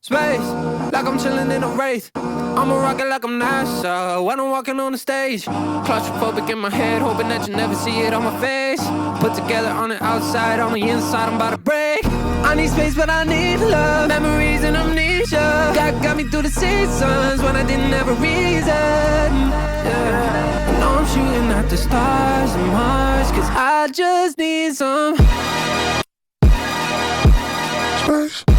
Space, like I'm chilling in a wraith. I'm a rocket like I'm NASA when I'm walking on the stage. Claustrophobic in my head, hoping that you never see it on my face. Put together on the outside, on the inside, I'm about to break. I need space, but I need love. Memories and amnesia that got me through the seasons when I didn't have a reason. Yeah. I know I'm shooting at the stars and Mars, 'cause I just need some space.